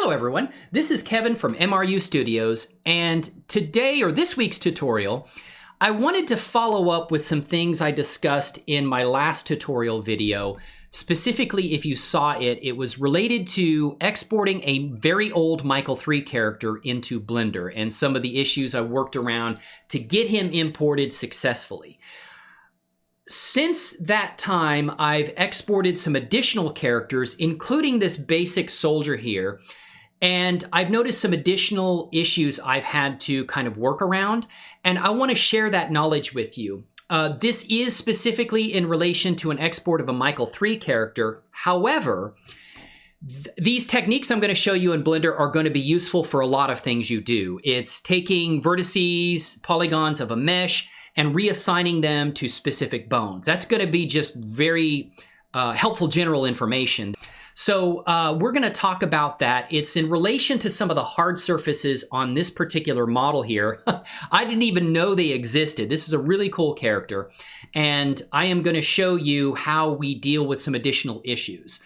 Hello everyone, this is Kevin from MRU Studios, and today, or this week's tutorial, I wanted to follow up with some things I discussed in my last tutorial video. Specifically, if you saw it, it was related to exporting a very old Michael 3 character into Blender and some of the issues I worked around to get him imported successfully. Since that time, I've exported some additional characters, including this basic soldier here, and I've noticed some additional issues I've had to kind of work around, and I want to share that knowledge with you. This is specifically in relation to an export of a Michael 3 character. However, these techniques I'm going to show you in Blender are going to be useful for a lot of things you do. It's taking vertices, polygons of a mesh, and reassigning them to specific bones. That's going to be just very helpful general information. So we're going to talk about that. It's in relation to some of the hard surfaces on this particular model here. I didn't even know they existed. This is a really cool character, and I am going to show you how we deal with some additional issues.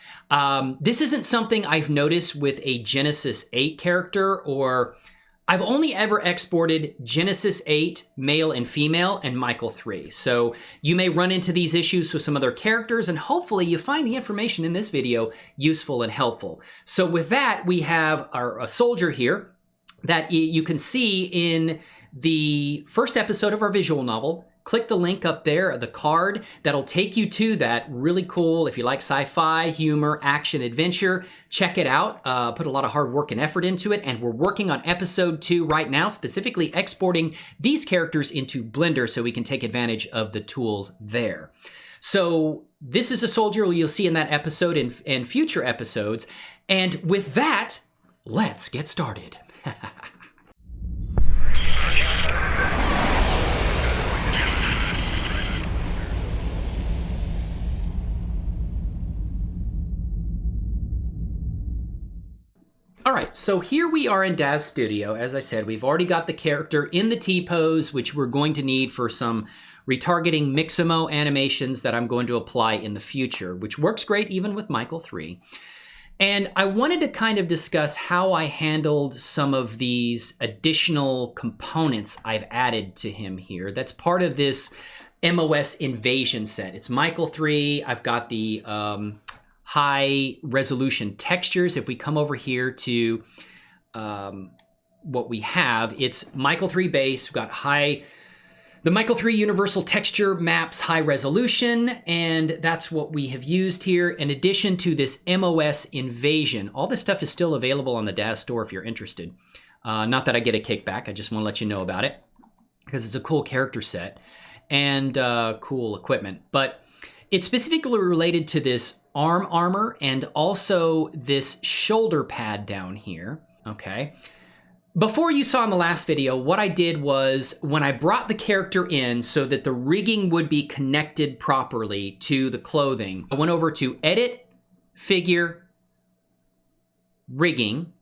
This isn't something I've noticed with a Genesis 8 character, or I've only ever exported Genesis 8, male and female, and Michael 3. So you may run into these issues with some other characters, and hopefully you find the information in this video useful and helpful. So with that, we have a soldier here that you can see in the first episode of our visual novel. Click the link up there, the card, that'll take you to that. Really cool. If you like sci-fi, humor, action, adventure, check it out. Put a lot of hard work and effort into it, and we're working on episode 2 right now, specifically exporting these characters into Blender so we can take advantage of the tools there. So this is a soldier you'll see in that episode and future episodes. And with that, let's get started. All right, so here we are in DAZ Studio. As I said, we've already got the character in the T-pose, which we're going to need for some retargeting Mixamo animations that I'm going to apply in the future, which works great even with Michael 3. And I wanted to kind of discuss how I handled some of these additional components I've added to him here. That's part of this MOS invasion set. It's Michael 3. I've got the high resolution textures. If we come over here to what we have, it's Michael 3 base. We've got the Michael 3 universal texture maps high resolution, and that's what we have used here. In addition to this MOS invasion, all this stuff is still available on the DAZ store if you're interested. Not that I get a kickback, I just want to let you know about it because it's a cool character set and cool equipment. But it's specifically related to this arm armor and also this shoulder pad down here, okay? Before you saw in the last video, what I did was when I brought the character in so that the rigging would be connected properly to the clothing, I went over to Edit, Figure, Rigging,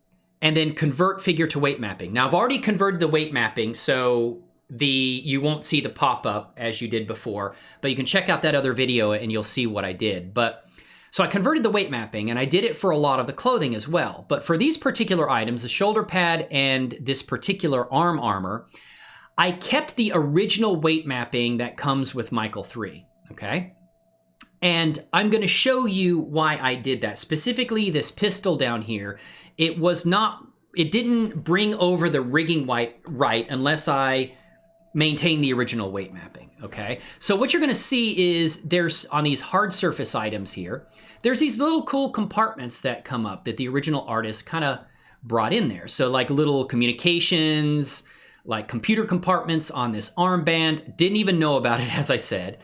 and then Convert Figure to Weight Mapping. Now I've already converted the weight mapping, so you won't see the pop-up as you did before, but you can check out that other video and you'll see what I did. So I converted the weight mapping, and I did it for a lot of the clothing as well. But for these particular items, the shoulder pad and this particular arm armor, I kept the original weight mapping that comes with Michael 3, okay? And I'm gonna show you why I did that. Specifically, this pistol down here, it didn't bring over the rigging right unless I maintain the original weight mapping, okay? So what you're gonna see is there's, on these hard surface items here, there's these little cool compartments that come up that the original artist kind of brought in there. So like little communications, like computer compartments on this armband. Didn't even know about it, as I said.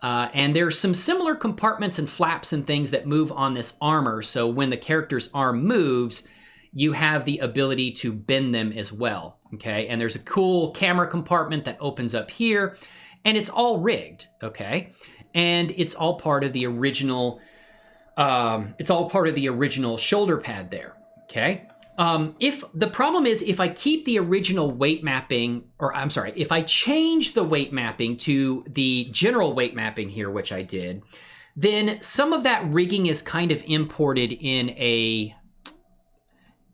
And there's some similar compartments and flaps and things that move on this armor. So when the character's arm moves, you have the ability to bend them as well, okay? And there's a cool camera compartment that opens up here, and it's all rigged, okay? And it's all part of the original, shoulder pad there, okay? If the problem is, if I keep the original weight mapping, or I'm sorry, if I change the weight mapping to the general weight mapping here, which I did, then some of that rigging is kind of imported in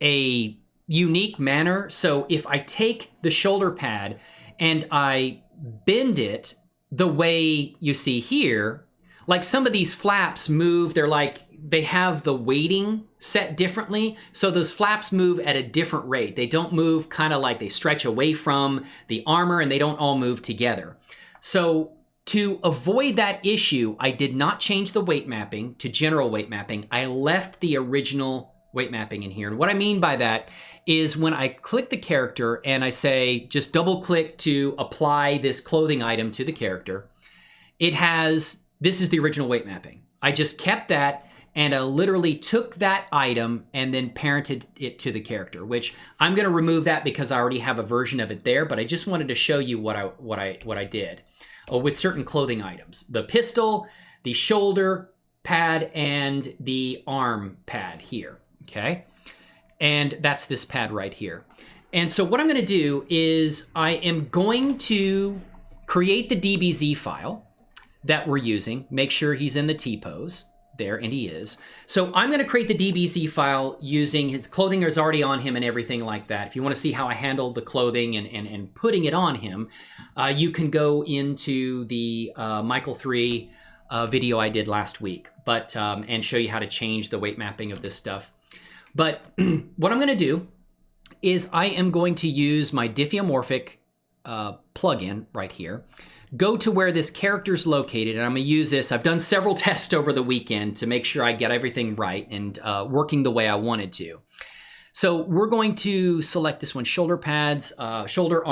a unique manner. So if I take the shoulder pad and I bend it the way you see here, like some of these flaps move, they have the weighting set differently. So those flaps move at a different rate. They don't move kind of like they stretch away from the armor, and they don't all move together. So to avoid that issue, I did not change the weight mapping to general weight mapping. I left the original weight mapping in here. And what I mean by that is when I click the character and I say, just double click to apply this clothing item to the character, this is the original weight mapping. I just kept that, and I literally took that item and then parented it to the character, which I'm going to remove that because I already have a version of it there, but I just wanted to show you what I did with certain clothing items. The pistol, the shoulder pad, and the arm pad here, okay? And that's this pad right here. And so what I'm going to do is I am going to create the DBZ file that we're using. Make sure he's in the T-pose there, and he is. So I'm going to create the DBZ file using his clothing is already on him and everything like that. If you want to see how I handle the clothing and putting it on him, you can go into the Michael 3 video I did last week, and show you how to change the weight mapping of this stuff. But what I'm going to do is I am going to use my Diffeomorphic plugin right here. Go to where this character's located, and I'm going to use this. I've done several tests over the weekend to make sure I get everything right and working the way I wanted to. So we're going to select this one, shoulder pads, soldier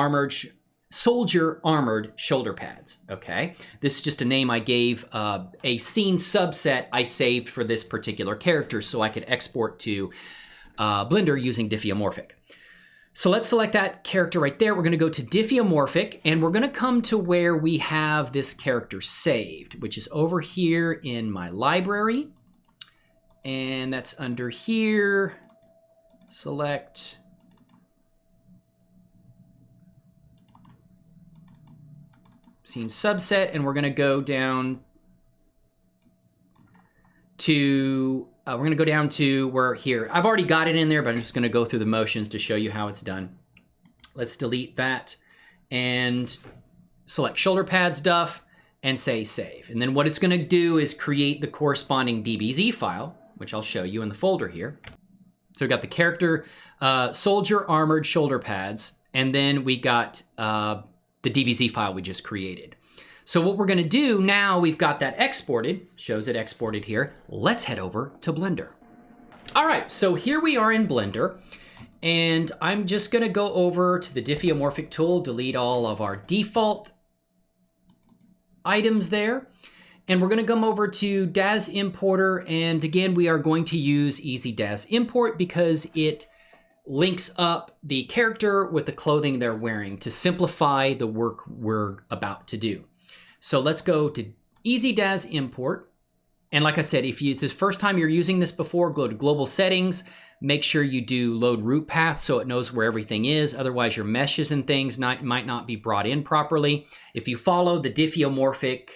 armored shoulder pads, okay? This is just a name I gave a scene subset I saved for this particular character so I could export to Blender using Diffeomorphic. So let's select that character right there. We're going to go to Diffeomorphic, and we're going to come to where we have this character saved, which is over here in my library. And that's under here. Select. Scene subset, and we're going to go down to where here. I've already got it in there, but I'm just going to go through the motions to show you how it's done. Let's delete that and select shoulder pad stuff and say save. And then what it's going to do is create the corresponding DBZ file, which I'll show you in the folder here. So we've got the character, soldier armored shoulder pads, and then we got the DBZ file we just created. So what we're going to do now, we've got that exported, shows it exported here. Let's head over to Blender. All right, so here we are in Blender, and I'm just going to go over to the Diffeomorphic tool, delete all of our default items there, and we're going to come over to DAZ importer, and again, we are going to use Easy DAZ import because it links up the character with the clothing they're wearing to simplify the work we're about to do. So let's go to Easy DAZ import. And like I said, if it's the first time you're using this before, go to global settings, make sure you do load root path so it knows where everything is. Otherwise your meshes and things might not be brought in properly. If you follow the Diffeomorphic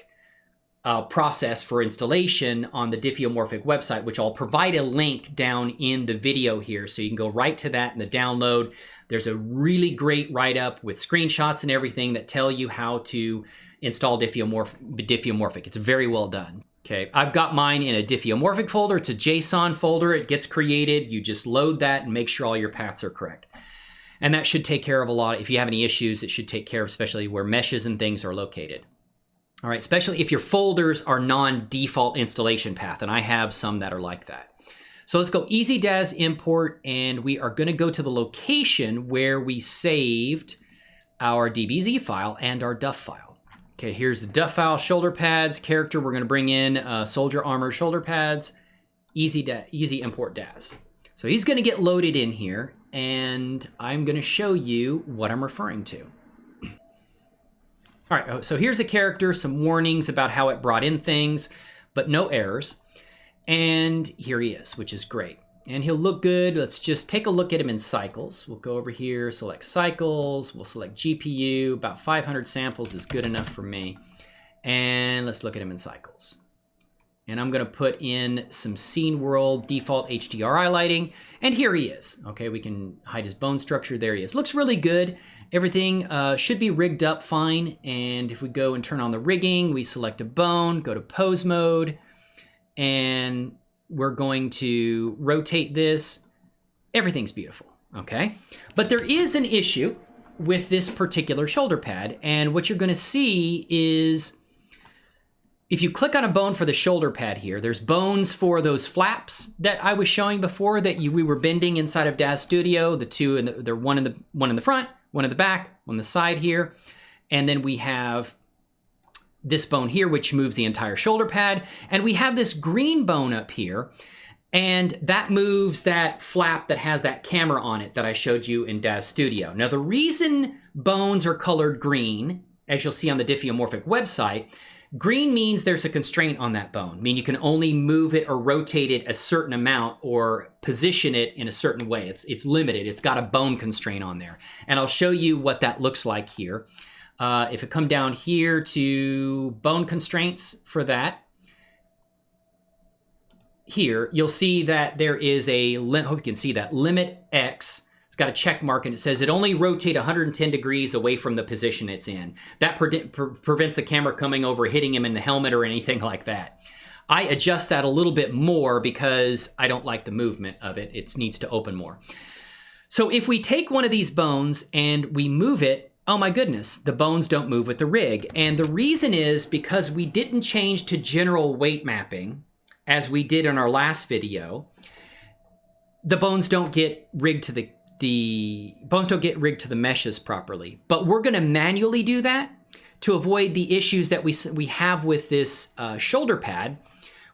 process for installation on the Diffeomorphic website, which I'll provide a link down in the video here, so you can go right to that in the download. There's a really great write-up with screenshots and everything that tell you how to install Diffeomorphic. It's very well done. Okay, I've got mine in a Diffeomorphic folder. It's a JSON folder. It gets created. You just load that and make sure all your paths are correct. And that should take care of a lot. If you have any issues, it should take care of especially where meshes and things are located. All right, especially if your folders are non-default installation path, and I have some that are like that. So let's go Easy DAZ import, and we are going to go to the location where we saved our DBZ file and our DUF file. Okay, here's the DUF file, shoulder pads, character. We're going to bring in soldier armor shoulder pads, easy import DAZ. So he's going to get loaded in here, and I'm going to show you what I'm referring to. All right, so here's a character, some warnings about how it brought in things, but no errors. And here he is, which is great. And he'll look good. Let's just take a look at him in cycles. We'll go over here, select cycles. We'll select GPU. About 500 samples is good enough for me. And let's look at him in cycles. and I'm gonna put in some scene world default HDRI lighting, and here he is. Okay, we can hide his bone structure. There he is. Looks really good. Everything should be rigged up fine, and if we go and turn on the rigging, we select a bone, go to pose mode, and we're going to rotate this. Everything's beautiful, okay? But there is an issue with this particular shoulder pad, and what you're gonna see is if you click on a bone for the shoulder pad here, there's bones for those flaps that I was showing before that we were bending inside of DAZ Studio, the two, and the one in the front, one in the back, on the side here, and then we have this bone here, which moves the entire shoulder pad, and we have this green bone up here, and that moves that flap that has that camera on it that I showed you in DAZ Studio. Now, the reason bones are colored green, as you'll see on the Diffeomorphic website, green means there's a constraint on that bone. I mean, you can only move it or rotate it a certain amount or position it in a certain way. It's limited. It's got a bone constraint on there. And I'll show you what that looks like here. If I come down here to bone constraints for that, here, you'll see that there is a, hope you can see that, limit X. It's got a check mark and it says it only rotate 110 degrees away from the position it's in. That prevents the camera coming over, hitting him in the helmet or anything like that. I adjust that a little bit more because I don't like the movement of it. It needs to open more. So if we take one of these bones and we move it, oh my goodness, the bones don't move with the rig. And the reason is because we didn't change to general weight mapping as we did in our last video. The bones don't get rigged to the bones don't get rigged to the meshes properly, but we're going to manually do that to avoid the issues that we have with this shoulder pad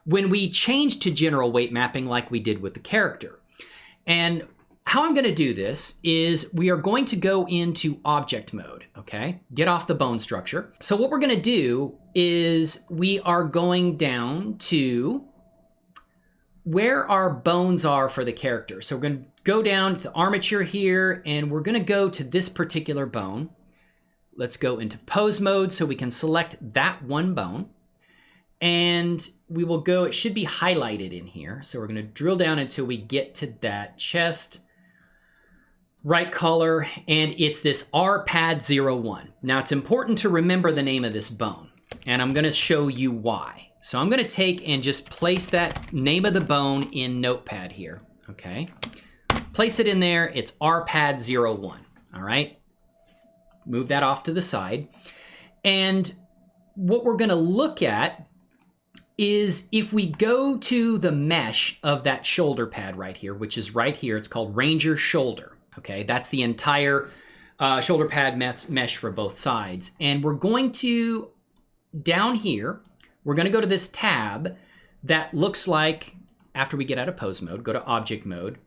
when we change to general weight mapping like we did with the character. And how I'm going to do this is we are going to go into object mode, okay? Get off the bone structure. So what we're going to do is we are going down to where our bones are for the character. So we're going to go down to the armature here, and we're going to go to this particular bone. Let's go into pose mode so we can select that one bone. And we will go, it should be highlighted in here. So we're going to drill down until we get to that chest, right color, and it's this RPad01. Now it's important to remember the name of this bone, and I'm going to show you why. So I'm going to take and just place that name of the bone in Notepad here, okay? Place it in there, it's RPad01, all right? Move that off to the side. And what we're going to look at is if we go to the mesh of that shoulder pad right here, which is right here, it's called Ranger Shoulder, okay? That's the entire shoulder pad mesh for both sides. And we're going to, down here, we're going to go to this tab that looks like, after we get out of pose mode, go to object mode,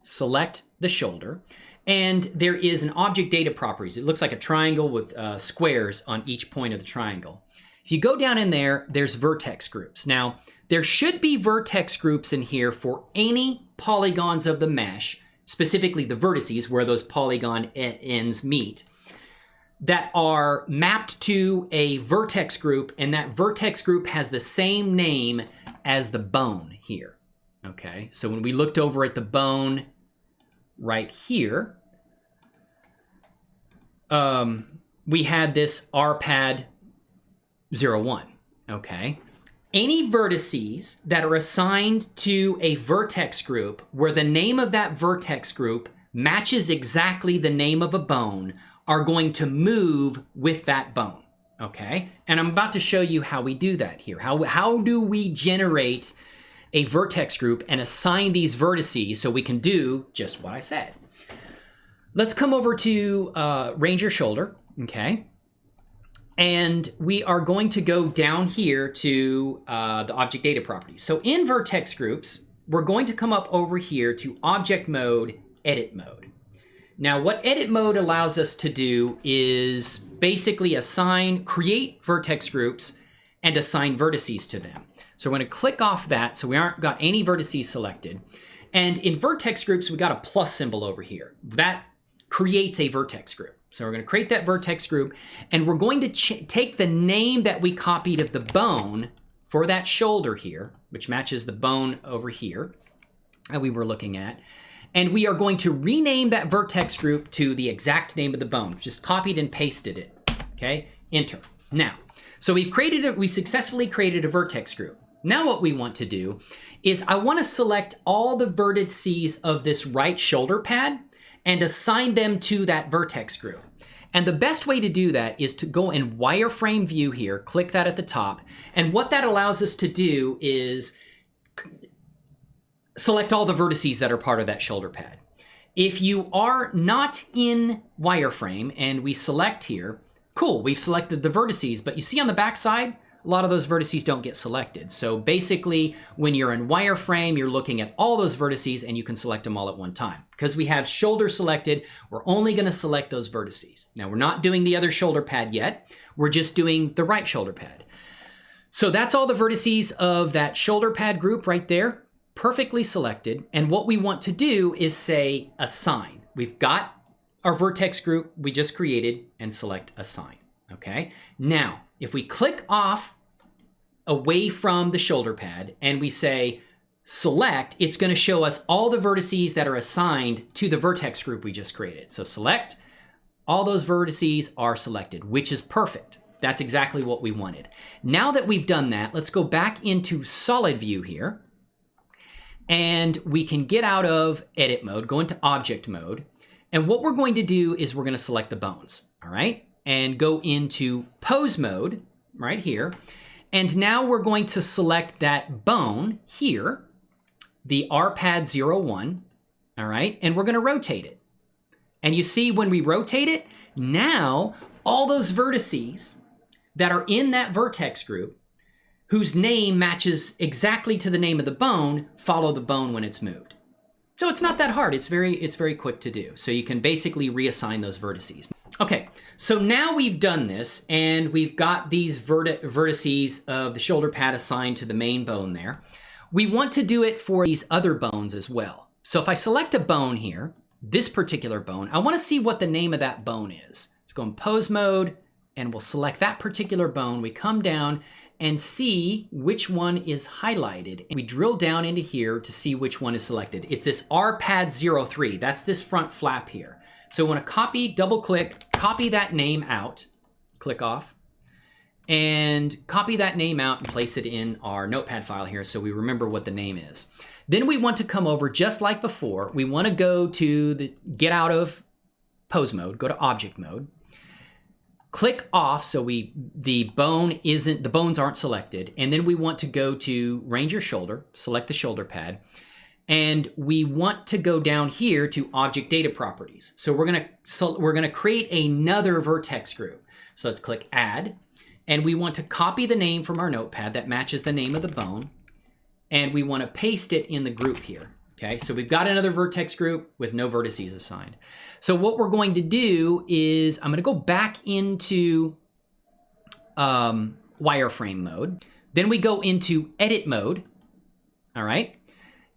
select the shoulder, and there is an object data properties. It looks like a triangle with squares on each point of the triangle. If you go down in there, there's vertex groups. Now, there should be vertex groups in here for any polygons of the mesh, specifically the vertices where those polygon ends meet, that are mapped to a vertex group, and that vertex group has the same name as the bone here, okay? So when we looked over at the bone right here, we had this RPad01, okay? Any vertices that are assigned to a vertex group where the name of that vertex group matches exactly the name of a bone are going to move with that bone, okay? And I'm about to show you how we do that here. How do we generate a vertex group and assign these vertices so we can do just what I said? Let's come over to Ranger Shoulder, okay? And we are going to go down here to the object data properties. So in vertex groups, we're going to come up over here to object mode, edit mode. Now, what edit mode allows us to do is basically create vertex groups and assign vertices to them. So we're going to click off that so we aren't got any vertices selected. And in vertex groups, we got a plus symbol over here. That creates a vertex group. So we're going to create that vertex group, and we're going to take the name that we copied of the bone for that shoulder here, which matches the bone over here that we were looking at. And we are going to rename that vertex group to the exact name of the bone. Just copied and pasted it, okay? Enter. Now, so we successfully created a vertex group. Now what we want to do is I want to select all the vertices of this right shoulder pad and assign them to that vertex group. And the best way to do that is to go in wireframe view here, click that at the top. And what that allows us to do is select all the vertices that are part of that shoulder pad. If you are not in wireframe and we select here, cool, we've selected the vertices, but you see on the back side, a lot of those vertices don't get selected. So basically, when you're in wireframe, you're looking at all those vertices and you can select them all at one time. Because we have shoulder selected, we're only gonna select those vertices. Now we're not doing the other shoulder pad yet, we're just doing the right shoulder pad. So that's all the vertices of that shoulder pad group right there, perfectly selected. And what we want to do is say assign. We've got our vertex group we just created and select assign, okay? Now, if we click off away from the shoulder pad and we say select, it's gonna show us all the vertices that are assigned to the vertex group we just created. So select, all those vertices are selected, which is perfect. That's exactly what we wanted. Now that we've done that, let's go back into solid view here. And we can get out of edit mode, go into object mode. And what we're going to do is we're gonna select the bones, all right? And go into pose mode right here. And now we're going to select that bone here, the RPad 01, all right? And we're gonna rotate it. And you see when we rotate it, now all those vertices that are in that vertex group whose name matches exactly to the name of the bone follow the bone when it's moved. So it's not that hard, it's very quick to do. So you can basically reassign those vertices. Okay, so now we've done this and we've got these vertices of the shoulder pad assigned to the main bone there. We want to do it for these other bones as well. So if I select a bone here, this particular bone, I want to see what the name of that bone is. Let's go in pose mode and we'll select that particular bone. We come down and see which one is highlighted. And we drill down into here to see which one is selected. It's this RPad 03, that's this front flap here. So we want to copy, double click, copy that name out, click off, and copy that name out and place it in our notepad file here so we remember what the name is. Then we want to come over just like before. We want to go to the get out of pose mode, go to object mode, click off so the bones aren't selected, and then we want to go to range your shoulder, select the shoulder pad, and we want to go down here to object data properties. So we're gonna create another vertex group. So let's click add, and we want to copy the name from our notepad that matches the name of the bone, and we want to paste it in the group here. Okay, so we've got another vertex group with no vertices assigned. So what we're going to do is I'm going to go back into wireframe mode. Then we go into edit mode. All right.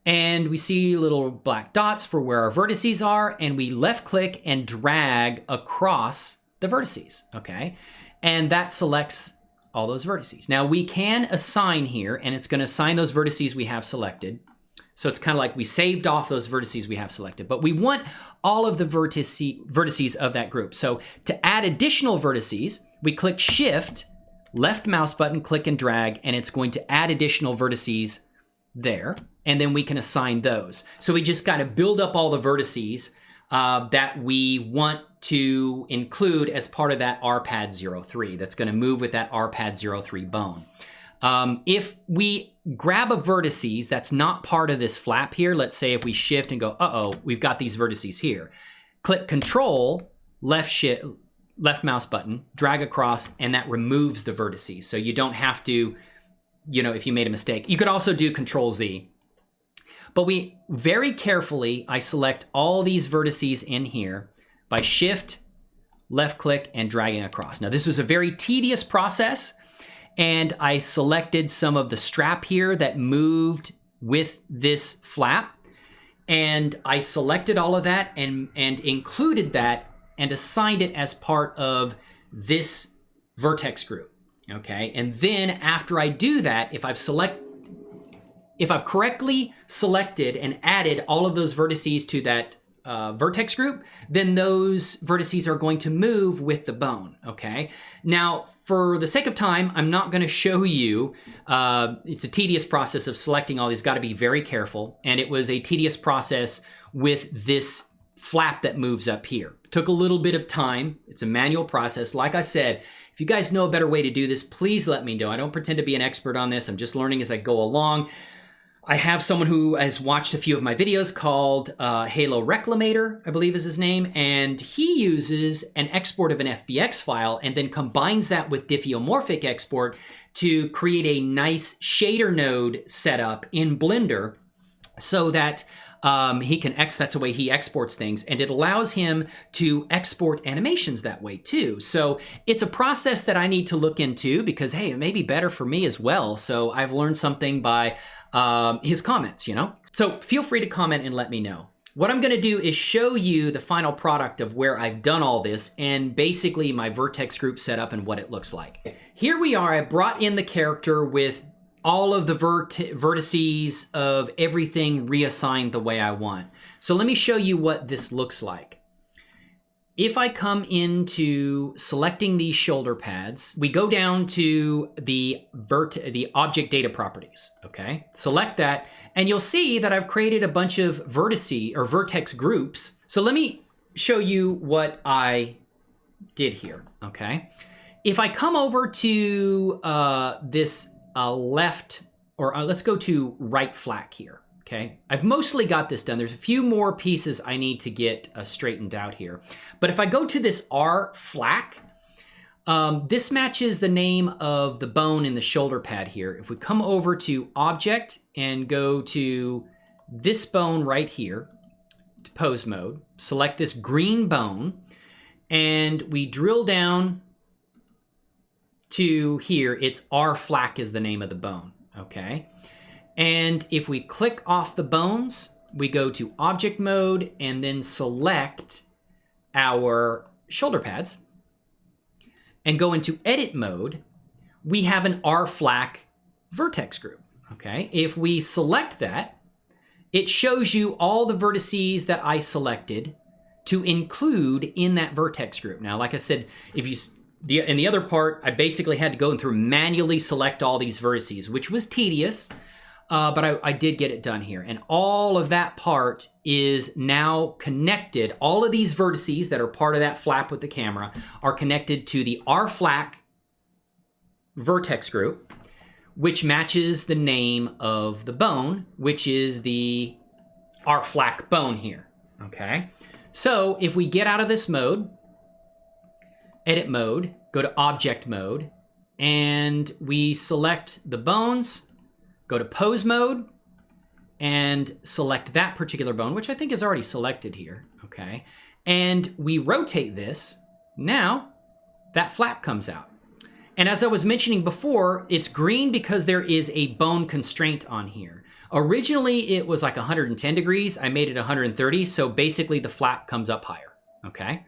And we see little black dots for where our vertices are, and we left click and drag across the vertices. Okay. And that selects all those vertices. Now we can assign here, and it's going to assign those vertices we have selected. So it's kind of like we saved off those vertices we have selected, but we want all of the vertices of that group. So to add additional vertices, we click Shift, left mouse button, click and drag, and it's going to add additional vertices there, and then we can assign those. So we just got to build up all the vertices that we want to include as part of that RPad 03 that's going to move with that RPad 03 bone. If we grab a vertices that's not part of this flap here, let's say if we shift and go, uh-oh, we've got these vertices here. Click Control, left mouse button, drag across, and that removes the vertices. So you don't have to, if you made a mistake. You could also do Control Z. But we very carefully, I select all these vertices in here by Shift, left click, and dragging across. Now this was a very tedious process, and I selected some of the strap here that moved with this flap, and I selected all of that and included that and assigned it as part of this vertex group. Okay, and then after I do that, if I've correctly selected and added all of those vertices to that vertex group, then those vertices are going to move with the bone, okay? Now, for the sake of time, I'm not gonna show you, it's a tedious process of selecting all these, gotta be very careful, and it was a tedious process with this flap that moves up here. It took a little bit of time, it's a manual process. Like I said, if you guys know a better way to do this, please let me know. I don't pretend to be an expert on this, I'm just learning as I go along. I have someone who has watched a few of my videos called Halo Reclamator, I believe is his name, and he uses an export of an FBX file and then combines that with Diffeomorphic export to create a nice shader node setup in Blender so that he can that's the way he exports things, and it allows him to export animations that way too. So it's a process that I need to look into because, hey, it may be better for me as well. So I've learned something by his comments, you know? So feel free to comment and let me know. What I'm gonna do is show you the final product of where I've done all this and basically my vertex group setup and what it looks like. Here we are, I brought in the character with all of the vertices of everything reassigned the way I want. So let me show you what this looks like. If I come into selecting these shoulder pads, we go down to the object data properties, okay? Select that, and you'll see that I've created a bunch of vertex groups. So let me show you what I did here, okay? If I come over to this left, or let's go to right flag here, okay? I've mostly got this done. There's a few more pieces I need to get straightened out here. But if I go to this R flag, this matches the name of the bone in the shoulder pad here. If we come over to object and go to this bone right here, to pose mode, select this green bone, and we drill down to here, it's R flag is the name of the bone, okay? And if we click off the bones, we go to object mode and then select our shoulder pads and go into edit mode, we have an R flag vertex group, okay? If we select that, it shows you all the vertices that I selected to include in that vertex group. Now, like I said, if you in the other part, I basically had to go through manually select all these vertices, which was tedious, but I did get it done here. And all of that part is now connected. All of these vertices that are part of that flap with the camera are connected to the R flag vertex group, which matches the name of the bone, which is the R flag bone here, okay? So if we get out of this mode, edit mode, go to object mode, and we select the bones, go to pose mode, and select that particular bone, which I think is already selected here, okay? And we rotate this, now that flap comes out. And as I was mentioning before, it's green because there is a bone constraint on here. Originally, it was like 110 degrees. I made it 130, so basically the flap comes up higher, okay?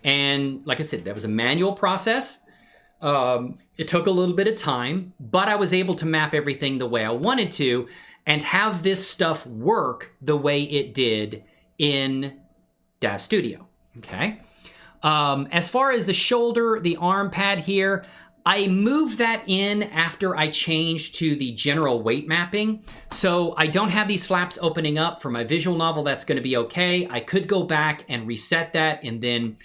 And like I said, that was a manual process. It took a little bit of time, but I was able to map everything the way I wanted to and have this stuff work the way it did in DAZ Studio, okay? As far as the shoulder, the arm pad here, I moved that in after I changed to the general weight mapping. So I don't have these flaps opening up for my visual novel. That's gonna be okay. I could go back and reset that and then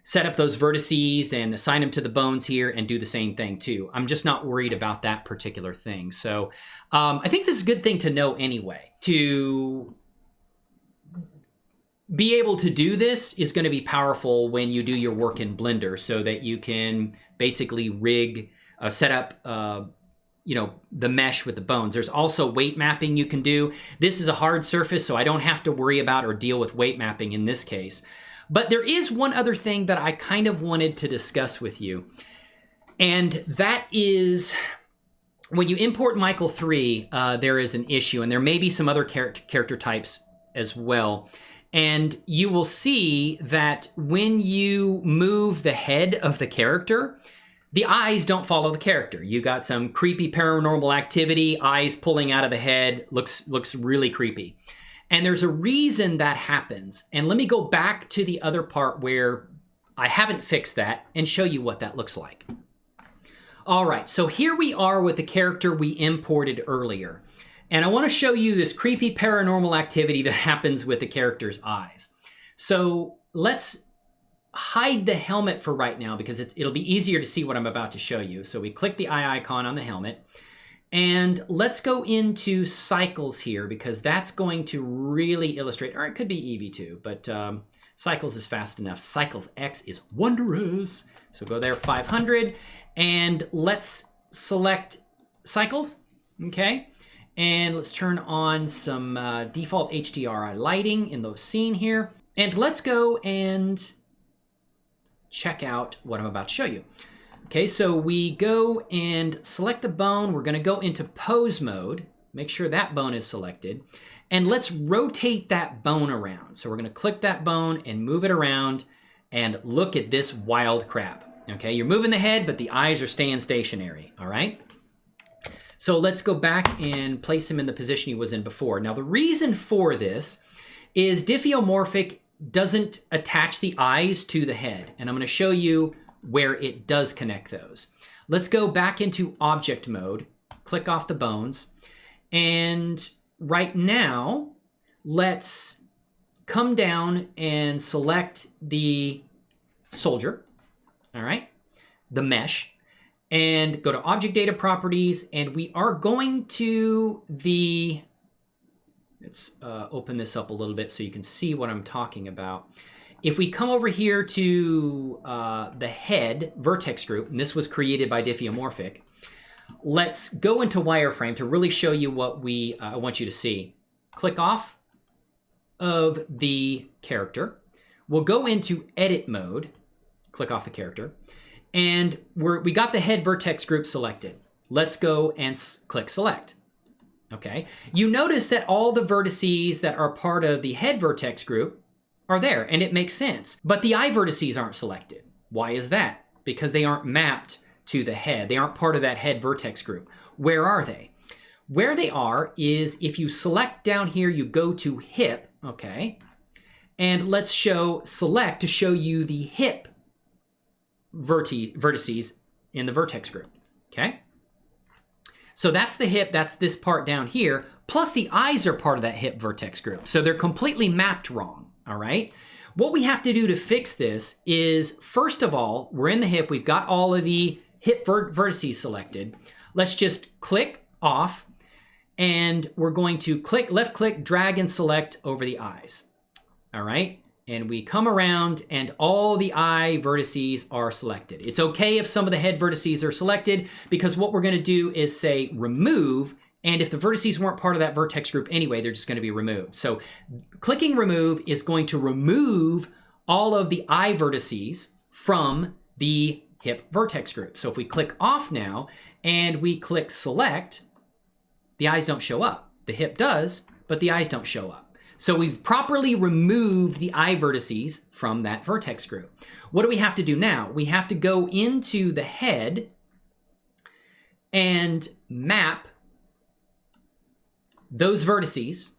set up those vertices and assign them to the bones here and do the same thing too. I'm just not worried about that particular thing. So I think this is a good thing to know anyway. To be able to do this is going to be powerful when you do your work in Blender so that you can basically rig, set up you know, the mesh with the bones. There's also weight mapping you can do. This is a hard surface, so I don't have to worry about or deal with weight mapping in this case. But there is one other thing that I kind of wanted to discuss with you. And that is when you import Michael 3, there is an issue, and there may be some other character types as well. And you will see that when you move the head of the character, the eyes don't follow the character. You got some creepy paranormal activity, eyes pulling out of the head, looks really creepy. And there's a reason that happens. And let me go back to the other part where I haven't fixed that and show you what that looks like. All right, so here we are with the character we imported earlier. And I want to show you this creepy paranormal activity that happens with the character's eyes. So let's hide the helmet for right now because it'll be easier to see what I'm about to show you. So we click the eye icon on the helmet. And let's go into cycles here because that's going to really illustrate, or it could be Eevee too, but cycles is fast enough. Cycles X is wondrous. So go there, 500, and let's select cycles, okay? And let's turn on some default HDRI lighting in the scene here. And let's go and check out what I'm about to show you. Okay, so we go and select the bone. We're gonna go into pose mode, make sure that bone is selected, and let's rotate that bone around. So we're gonna click that bone and move it around and look at this wild crap. Okay, you're moving the head, but the eyes are staying stationary, all right? So let's go back and place him in the position he was in before. Now the reason for this is Diffeomorphic doesn't attach the eyes to the head, and I'm gonna show you where it does connect those. Let's go back into object mode, click off the bones, and right now, let's come down and select the soldier, all right, the mesh, and go to object data properties, and we are going to the, let's open this up a little bit so you can see what I'm talking about. If we come over here to the head vertex group, and this was created by Diffeomorphic, let's go into wireframe to really show you what I want you to see. Click off of the character. We'll go into edit mode, click off the character, and we got the head vertex group selected. Let's go and click select. Okay, you notice that all the vertices that are part of the head vertex group are there, and it makes sense. But the eye vertices aren't selected. Why is that? Because they aren't mapped to the head. They aren't part of that head vertex group. Where are they? Where they are is if you select down here, you go to hip, okay? And let's select to show you the hip vertices in the vertex group, okay? So that's the hip, that's this part down here, plus the eyes are part of that hip vertex group. So they're completely mapped wrong. All right, what we have to do to fix this is, first of all, we're in the hip, we've got all of the hip vertices selected. Let's just click off, and we're going to left click, drag and select over the eyes. All right, and we come around and all the eye vertices are selected. It's okay if some of the head vertices are selected because what we're gonna do is say remove, and if the vertices weren't part of that vertex group anyway, they're just gonna be removed. So clicking remove is going to remove all of the eye vertices from the hip vertex group. So if we click off now and we click select, the eyes don't show up. The hip does, but the eyes don't show up. So we've properly removed the eye vertices from that vertex group. What do we have to do now? We have to go into the head and map those vertices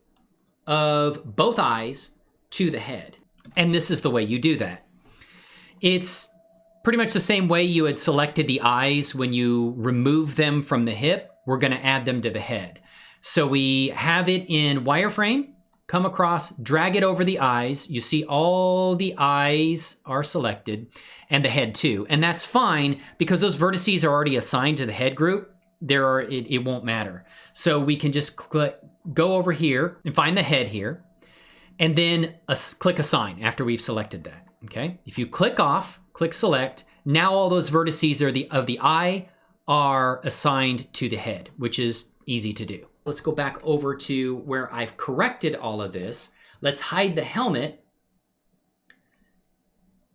of both eyes to the head. And this is the way you do that. It's pretty much the same way you had selected the eyes when you remove them from the hip. We're gonna add them to the head. So we have it in wireframe, come across, drag it over the eyes. You see all the eyes are selected and the head too. And that's fine because those vertices are already assigned to the head group. It won't matter. So we can just go over here and find the head here, and then click assign after we've selected that, okay? If you click off, click select, now all those vertices of the eye are assigned to the head, which is easy to do. Let's go back over to where I've corrected all of this. Let's hide the helmet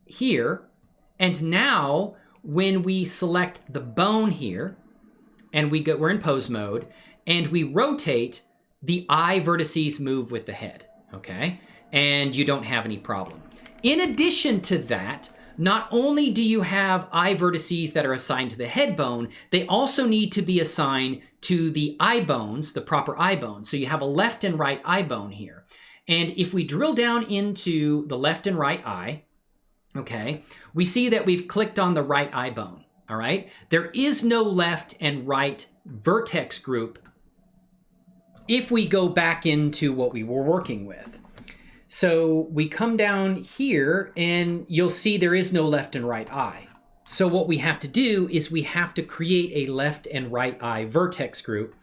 here, and now when we select the bone here, and we're in pose mode, and we rotate, the eye vertices move with the head, okay? And you don't have any problem. In addition to that, not only do you have eye vertices that are assigned to the head bone, they also need to be assigned to the eye bones, the proper eye bones. So you have a left and right eye bone here. And if we drill down into the left and right eye, okay, we see that we've clicked on the right eye bone, all right? There is no left and right vertex group if we go back into what we were working with. So we come down here and you'll see there is no left and right eye. So what we have to do is we have to create a left and right eye vertex group.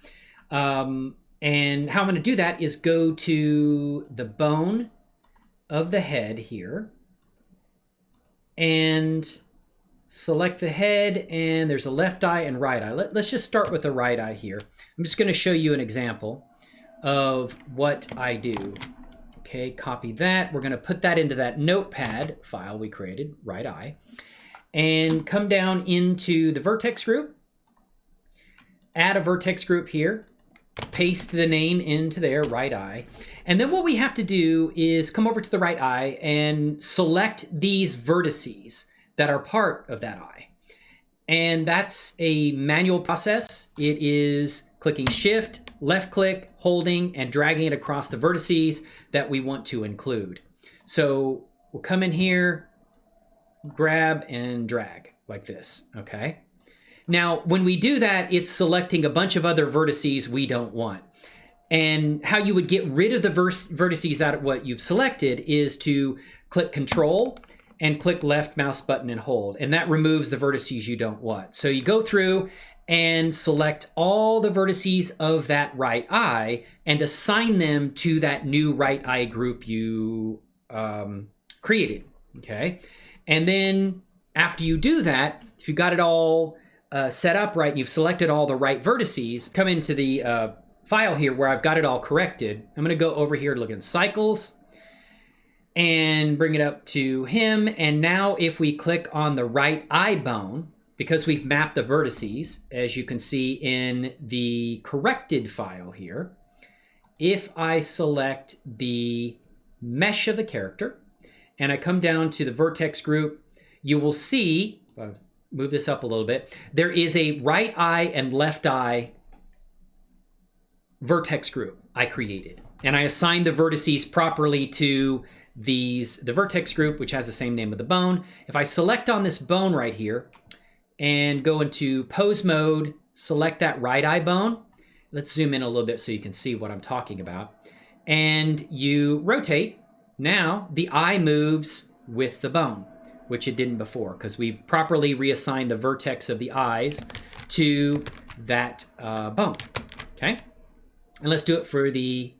And how I'm going to do that is go to the bone of the head here and select the head, and there's a left eye and right eye. Let's just start with the right eye here. I'm just going to show you an example of what I do. Okay, copy that. We're going to put that into that notepad file we created, right eye, and come down into the vertex group, add a vertex group here, paste the name into there, right eye. And then what we have to do is come over to the right eye and select these vertices that are part of that eye. And that's a manual process. It is clicking shift, left click, holding, and dragging it across the vertices that we want to include. So we'll come in here, grab and drag like this, okay? Now, when we do that, it's selecting a bunch of other vertices we don't want. And how you would get rid of the vertices out of what you've selected is to click Control and click left mouse button and hold. And that removes the vertices you don't want. So you go through and select all the vertices of that right eye and assign them to that new right eye group you created, okay? And then after you do that, if you got it all set up right and you've selected all the right vertices, come into the file here where I've got it all corrected. I'm gonna go over here to look at cycles and bring it up to him. And now if we click on the right eye bone, because we've mapped the vertices, as you can see in the corrected file here, if I select the mesh of the character and I come down to the vertex group, you will see, move this up a little bit, there is a right eye and left eye vertex group I created. And I assigned the vertices properly to the vertex group, which has the same name of the bone. If I select on this bone right here and go into pose mode, select that right eye bone. Let's zoom in a little bit so you can see what I'm talking about. And you rotate. Now the eye moves with the bone, which it didn't before, because we've properly reassigned the vertex of the eyes to that bone, okay? And let's do it for the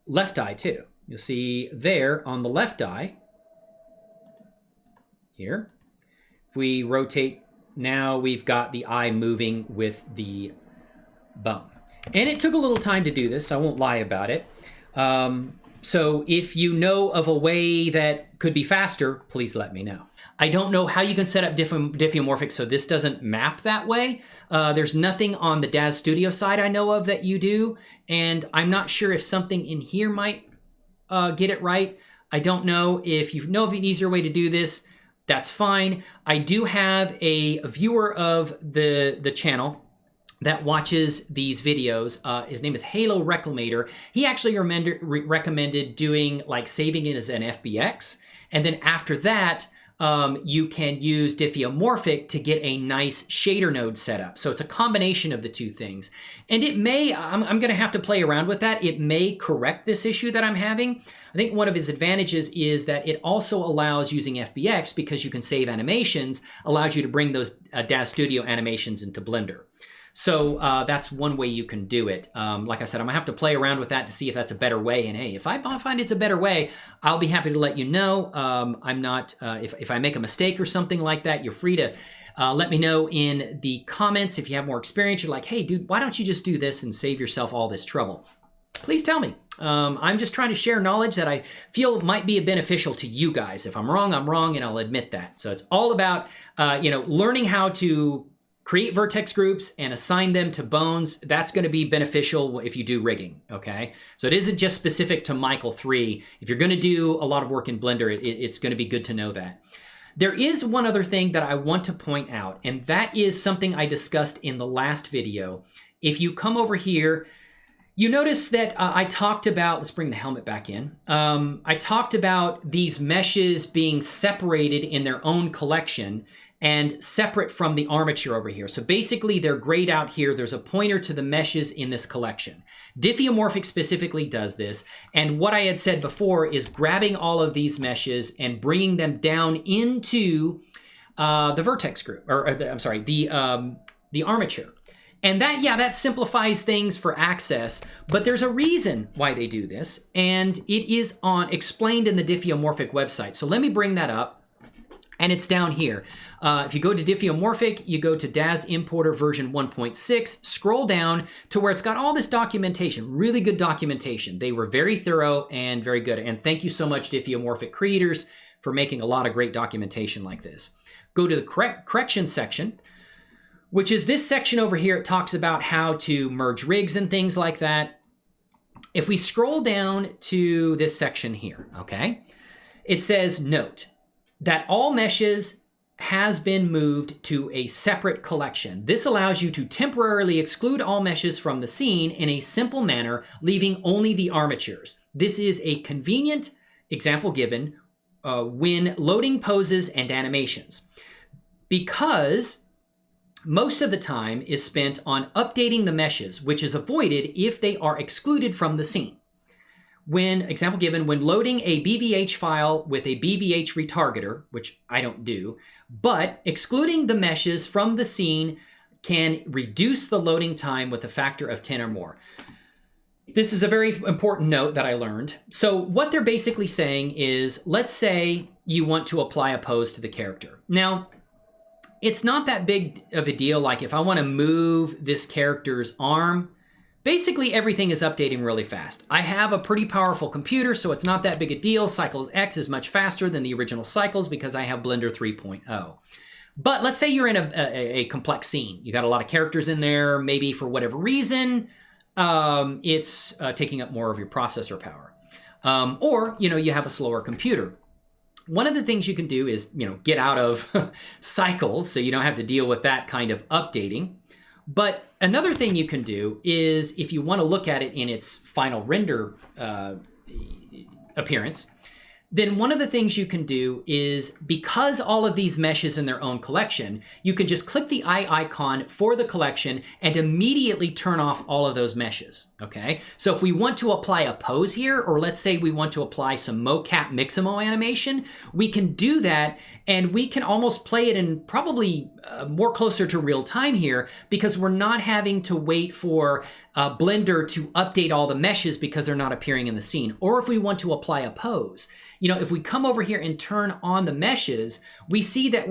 left eye too. You'll see there on the left eye, here, if we rotate, now we've got the eye moving with the bone. And it took a little time to do this, I won't lie about it. So if you know of a way that could be faster, please let me know. I don't know how you can set up Diffeomorphic so this doesn't map that way. There's nothing on the DAZ Studio side I know of that you do, and I'm not sure if something in here might get it right. I don't know. If you know of an easier way to do this, that's fine. I do have a viewer of the channel that watches these videos. His name is Halo Reclamator. He actually recommended doing like saving it as an FBX. And then after that, you can use Diffeomorphic to get a nice shader node set up. So it's a combination of the two things. And it may, I'm gonna have to play around with that. It may correct this issue that I'm having. I think one of his advantages is that it also allows using FBX, because you can save animations, allows you to bring those DAZ Studio animations into Blender. So that's one way you can do it. Like I said, I'm gonna have to play around with that to see if that's a better way. And hey, if I find it's a better way, I'll be happy to let you know. I'm not, if I make a mistake or something like that, you're free to let me know in the comments. If you have more experience, you're like, hey dude, why don't you just do this and save yourself all this trouble? Please tell me. I'm just trying to share knowledge that I feel might be beneficial to you guys. If I'm wrong, and I'll admit that. So it's all about, learning how to create vertex groups and assign them to bones. That's going to be beneficial if you do rigging, okay? So it isn't just specific to Michael 3. If you're going to do a lot of work in Blender, it's going to be good to know that. There is one other thing that I want to point out, and that is something I discussed in the last video. If you come over here, you notice that I talked about, let's bring the helmet back in. I talked about these meshes being separated in their own collection and separate from the armature over here. So basically they're grayed out here. There's a pointer to the meshes in this collection. Diffeomorphic specifically does this. And what I had said before is grabbing all of these meshes and bringing them down into the vertex group, the armature. And that simplifies things for access, but there's a reason why they do this, and it is explained in the Diffeomorphic website. So let me bring that up, and it's down here. If you go to Diffeomorphic, you go to DAZ Importer version 1.6, scroll down to where it's got all this documentation, really good documentation. They were very thorough and very good, and thank you so much, Diffeomorphic creators, for making a lot of great documentation like this. Go to the correction section, which is this section over here. It talks about how to merge rigs and things like that. If we scroll down to this section here, okay, it says, note that all meshes has been moved to a separate collection. This allows you to temporarily exclude all meshes from the scene in a simple manner, leaving only the armatures. This is a convenient example given when loading poses and animations, because most of the time is spent on updating the meshes, which is avoided if they are excluded from the scene. Example given, when loading a BVH file with a BVH retargeter, which I don't do, but excluding the meshes from the scene can reduce the loading time with a factor of 10 or more. This is a very important note that I learned. So what they're basically saying is, let's say you want to apply a pose to the character. Now, it's not that big of a deal. Like if I want to move this character's arm, basically everything is updating really fast. I have a pretty powerful computer, so it's not that big a deal. Cycles X is much faster than the original Cycles because I have Blender 3.0. But let's say you're in a complex scene. You got a lot of characters in there. Maybe for whatever reason, it's taking up more of your processor power. Or, you have a slower computer. One of the things you can do is, get out of Cycles so you don't have to deal with that kind of updating. But another thing you can do is, if you want to look at it in its final render appearance, then one of the things you can do is, because all of these meshes in their own collection, you can just click the eye icon for the collection and immediately turn off all of those meshes, okay? So if we want to apply a pose here, or let's say we want to apply some mocap Mixamo animation, we can do that, and we can almost play it in probably more closer to real time here, because we're not having to wait for Blender to update all the meshes because they're not appearing in the scene. Or if we want to apply a pose, if we come over here and turn on the meshes, we see that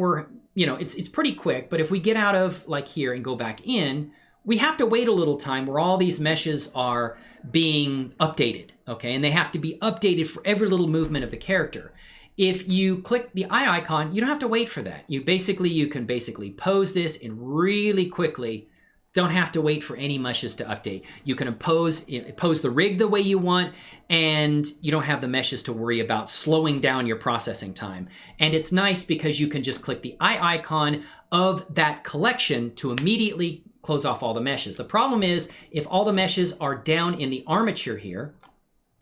it's pretty quick. But if we get out of like here and go back in, we have to wait a little time where all these meshes are being updated, okay? And they have to be updated for every little movement of the character. If you click the eye icon, you don't have to wait for that. You can basically pose this and really quickly, don't have to wait for any meshes to update. You can pose the rig the way you want, and you don't have the meshes to worry about slowing down your processing time. And it's nice because you can just click the eye icon of that collection to immediately close off all the meshes. The problem is, if all the meshes are down in the armature here,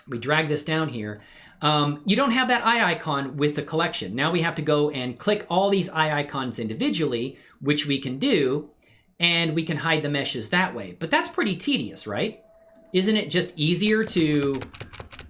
we drag this down here, you don't have that eye icon with the collection. Now we have to go and click all these eye icons individually, which we can do, and we can hide the meshes that way. But that's pretty tedious, right? Isn't it just easier to,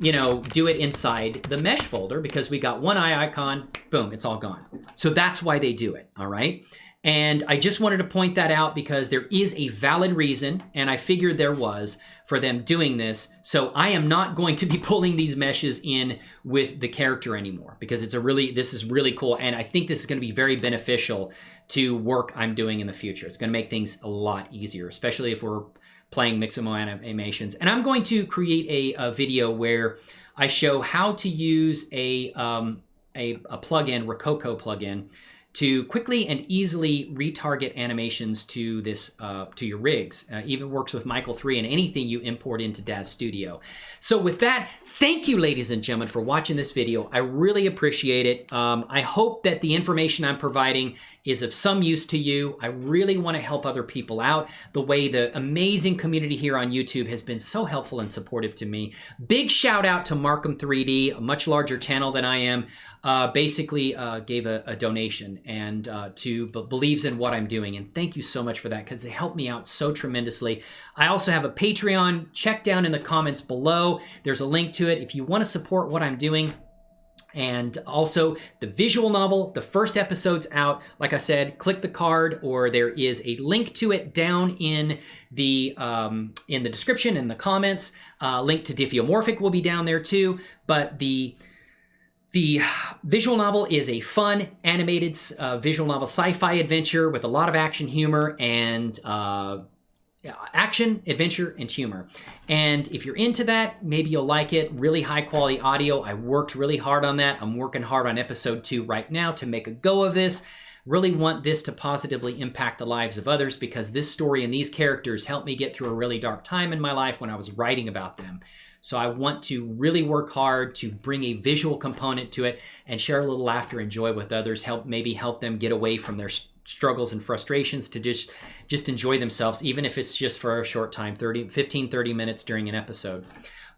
do it inside the mesh folder, because we got one eye icon, boom, it's all gone. So that's why they do it, all right? And I just wanted to point that out because there is a valid reason, and I figured there was, for them doing this. So I am not going to be pulling these meshes in with the character anymore, because this is really cool. And I think this is going to be very beneficial to work I'm doing in the future. It's going to make things a lot easier, especially if we're playing Mixamo animations. And I'm going to create a video where I show how to use a plugin, Rococo plugin, to quickly and easily retarget animations to to your rigs. Even works with Michael 3 and anything you import into DAZ Studio. So with that, Thank you, ladies and gentlemen, for watching this video. I really appreciate it. I hope that the information I'm providing is of some use to you. I really want to help other people out the way the amazing community here on YouTube has been so helpful and supportive to me. Big shout out to Markham 3D, a much larger channel than I am, basically gave a donation and believes in what I'm doing. And thank you so much for that, because they helped me out so tremendously. I also have a Patreon. Check down in the comments below. There's a link to it if you want to support what I'm doing. And also the visual novel, the first episode's out. Like I said, click the card, or there is a link to it down in the description and the comments. Link to Diffeomorphic will be down there too. But the visual novel is a fun, animated visual novel sci-fi adventure with a lot of action, humor, and action, adventure, and humor. And if you're into that, maybe you'll like it. Really high quality audio. I worked really hard on that. I'm working hard on episode 2 right now to make a go of this. Really want this to positively impact the lives of others, because this story and these characters helped me get through a really dark time in my life when I was writing about them. So I want to really work hard to bring a visual component to it and share a little laughter and joy with others, maybe help them get away from their struggles and frustrations to just enjoy themselves, even if it's just for a short time, 15-30 minutes during an episode.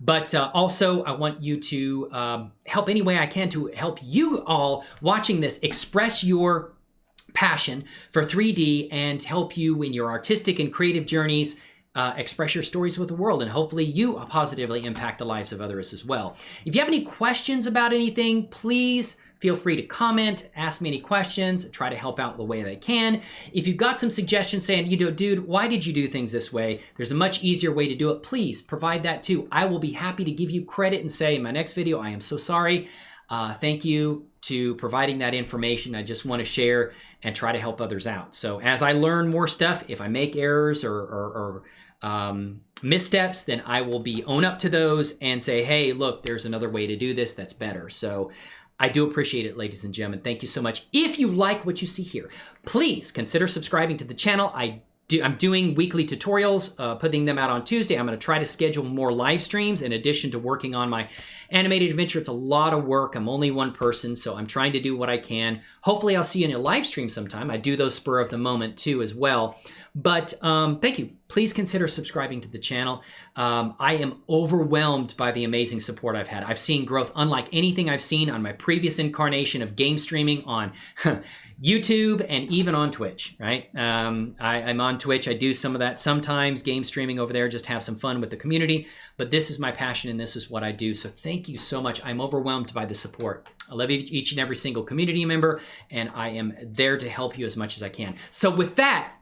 But also, I want you to help any way I can to help you all watching this express your passion for 3D and help you in your artistic and creative journeys. Express your stories with the world, and hopefully you positively impact the lives of others as well. If you have any questions about anything, please feel free to comment, ask me any questions, try to help out the way that I can. If you've got some suggestions saying, dude, why did you do things this way? There's a much easier way to do it. Please provide that too. I will be happy to give you credit and say in my next video, I am so sorry. Thank you to providing that information. I just want to share and try to help others out. So as I learn more stuff, if I make errors or missteps, then I will own up to those and say, hey, look, there's another way to do this that's better. So I do appreciate it, ladies and gentlemen. Thank you so much. If you like what you see here, please consider subscribing to the channel. I'm doing weekly tutorials, putting them out on Tuesday. I'm going to try to schedule more live streams in addition to working on my animated adventure. It's a lot of work. I'm only one person, so I'm trying to do what I can. Hopefully I'll see you in a live stream sometime. I do those spur of the moment too as well. But thank you. Please consider subscribing to the channel. I am overwhelmed by the amazing support I've had. I've seen growth unlike anything I've seen on my previous incarnation of game streaming on YouTube and even on Twitch, right? I'm on Twitch. I do some of that sometimes, game streaming over there, just have some fun with the community. But this is my passion and this is what I do. So thank you so much. I'm overwhelmed by the support. I love each and every single community member, and I am there to help you as much as I can. So with that,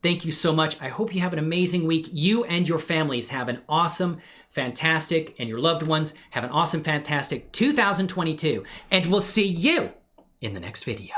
thank you so much. I hope you have an amazing week. You and your families have an awesome, fantastic, and your loved ones have an awesome, fantastic 2022. And we'll see you in the next video.